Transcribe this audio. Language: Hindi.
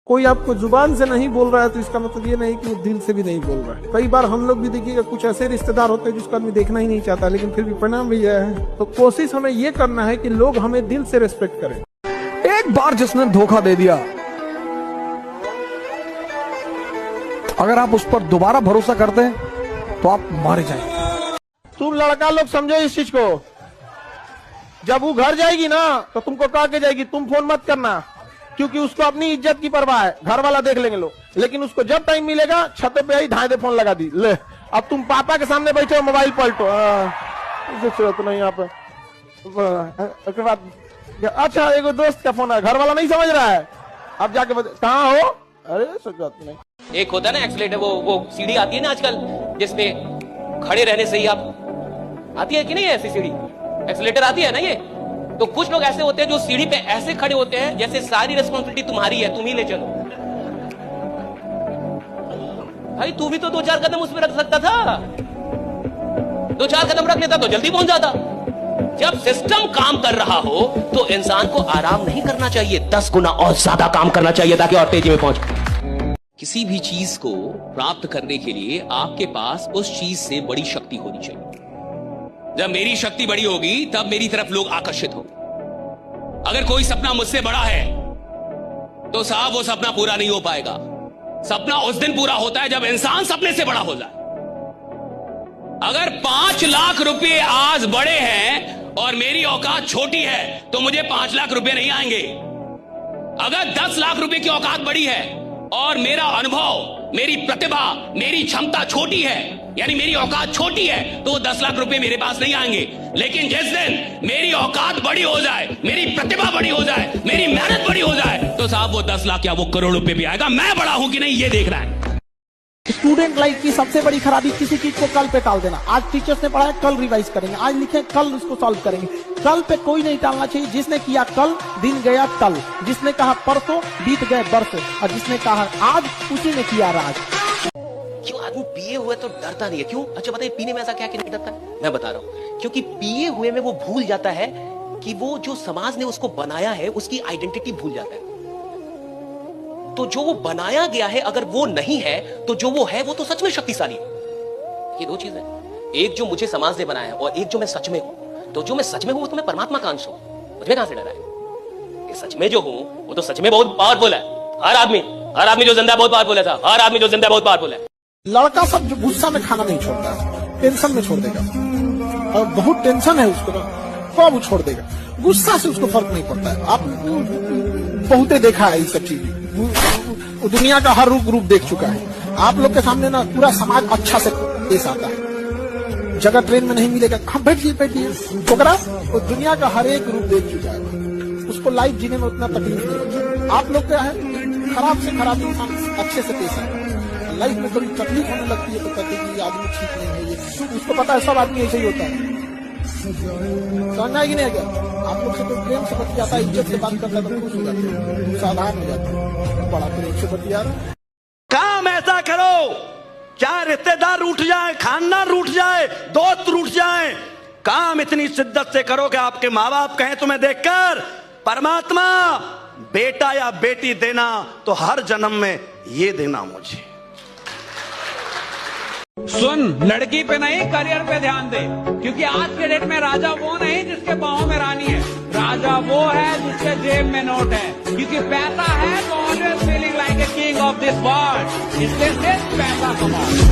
कोई आपको जुबान से नहीं बोल रहा है तो इसका मतलब ये नहीं कि वो दिल से भी नहीं बोल रहा है। कई बार हम लोग भी देखिएगा, कुछ ऐसे रिश्तेदार होते हैं जिसको आदमी देखना ही नहीं चाहता, लेकिन फिर भी परिणाम भी यह है। तो कोशिश हमें ये करना है कि लोग हमें दिल से रेस्पेक्ट करें। एक बार जिसने धोखा दे दिया, अगर आप उस पर दोबारा भरोसा करते हैं तो आप मारे जाएंगे। तुम लड़का लोग समझो इस चीज को, जब वो घर जाएगी ना तो तुमको कह के जाएगी तुम फोन मत करना, क्योंकि उसको अपनी इज्जत की परवाह है, घर वाला देख लेंगे लोग। लेकिन उसको जब टाइम मिलेगा छत पे आई ढाई दे फोन लगा दी, ले अब तुम पापा के सामने बैठे हो मोबाइल पलटो, तो नहीं यहाँ पे। उसके बाद अच्छा एगो दोस्त का फोन है, घर वाला नहीं समझ रहा है, अब जाके कहाँ हो, अरे सोच नहीं। एक होता है ना एक्सीलेटर, वो सीढ़ी आती है ना आजकल, जिसपे खड़े रहने से ही आप आती है कि नहीं ऐसी सीढ़ी, एक्सीलेटर आती है ना ये। तो कुछ लोग ऐसे होते हैं जो सीढ़ी पे ऐसे खड़े होते हैं जैसे सारी रिस्पॉन्सिबिलिटी तुम्हारी है, तुम ही ले चलो। भाई तू भी तो 2-4 कदम उसमें रख सकता था, 2-4 कदम रख लेता तो जल्दी पहुंच जाता। जब सिस्टम काम कर रहा हो तो इंसान को आराम नहीं करना चाहिए, 10 गुना और ज्यादा काम करना चाहिए ताकि और तेजी में पहुंच। किसी भी चीज को प्राप्त करने के लिए आपके पास उस चीज से बड़ी शक्ति होनी चाहिए। जब मेरी शक्ति बड़ी होगी तब मेरी तरफ लोग आकर्षित होंगे। अगर कोई सपना मुझसे बड़ा है तो साहब वो सपना पूरा नहीं हो पाएगा। सपना उस दिन पूरा होता है जब इंसान सपने से बड़ा हो जाए। अगर 5 लाख रुपए आज बड़े हैं और मेरी औकात छोटी है तो मुझे 5 लाख रुपए नहीं आएंगे। अगर 10 लाख रुपए की औकात बड़ी है और मेरा अनुभव, मेरी प्रतिभा, मेरी क्षमता छोटी है, यानी मेरी औकात छोटी है, तो 10 लाख रुपए मेरे पास नहीं आएंगे। लेकिन जिस दिन मेरी औकात बड़ी हो जाए, मेरी प्रतिभा बड़ी हो जाए, मेरी मेहनत बड़ी हो जाए, तो साहब वो 10 लाख या वो करोड़ रुपए भी आएगा। मैं बड़ा हूं कि नहीं ये देख रहा है। स्टूडेंट लाइफ की सबसे बड़ी खराबी किसी चीज को कल पे टाल देना। आज टीचर्स ने पढ़ाया कल रिवाइज करेंगे, आज लिखे कल उसको सॉल्व करेंगे। कल पे कोई नहीं टालना चाहिए। जिसने किया कल, दिन गया कल, जिसने कहा परसों, बीत गए बरसों, और जिसने कहा आज, उसी ने किया राज। क्यों आदमी पिए हुए तो डरता नहीं है? क्यों? अच्छा बताइए, पीने में ऐसा क्या कि नहीं डरता? मैं बता रहा हूं, क्योंकि पिए हुए में वो भूल जाता है कि वो जो समाज ने उसको बनाया है उसकी आइडेंटिटी भूल जाता है। तो जो वो बनाया गया है अगर वो नहीं है तो जो वो है वो तो सच में शक्तिशाली है। ये 2 चीज है, एक जो मुझे समाज ने बनाया है और एक जो मैं सच में हूं। तो जो मैं सच में हूं वो तो मैं परमात्मा का अंश हूं, मुझे कहां से डर है? ये सच में जो हूं वो तो सच में बहुत पावरफुल है। हर आदमी जो जिंदा है बहुत पावरफुल है। हर आदमी जो जिंदा है बहुत पावरफुल है। लड़का सब जो गुस्सा में खाना नहीं छोड़ता है, टेंशन में छोड़ देगा। और बहुत टेंशन है उसको तो अब वो छोड़ देगा। गुस्सा से उसको फर्क नहीं पड़ता है। आप बहुते देखा है ये सब चीज, दुनिया का हर रूप देख चुका है। आप लोग के सामने ना पूरा समाज अच्छा से पेश आता है। जगह ट्रेन में नहीं मिलेगा, हम बैठिए छोकरा, वो दुनिया का हर एक रूप देख चुका है। उसको लाइफ जीने में उतना तकलीफ नहीं होता। आप लोग क्या है, खराब से खराब इंसान अच्छे से पेश आता है। लाइफ में कभी तकलीफ होने लगती है तो कहते हैं कि आदमी ठीक नहीं है। ये उसको पता है सब आदमी ऐसे ही होता है। समझना है कि नहीं? क्या आप लोग से तो प्रेम से बतियाता है, इज्जत से बात करता है तो खुश हो जाते हैं, सावधान हो जाते हैं, बड़ा प्रेम से बतिया रहे। काम ऐसा करो चाहे रिश्तेदार रूठ जाए, खानदान रूठ जाए, दोस्त रूठ जाए, काम इतनी शिद्दत से करो कि आपके माँ बाप कहें तुम्हें देखकर, परमात्मा बेटा या बेटी देना तो हर जन्म में ये देना मुझे। सुन, लड़की पे नहीं करियर पे ध्यान दे, क्योंकि आज के डेट में राजा वो नहीं जिसके पाँव में रानी है, राजा वो है जिसके जेब में नोट है। क्योंकि पैसा है तो always feeling like a king of this world, इसलिए सिर्फ पैसा कमाओ।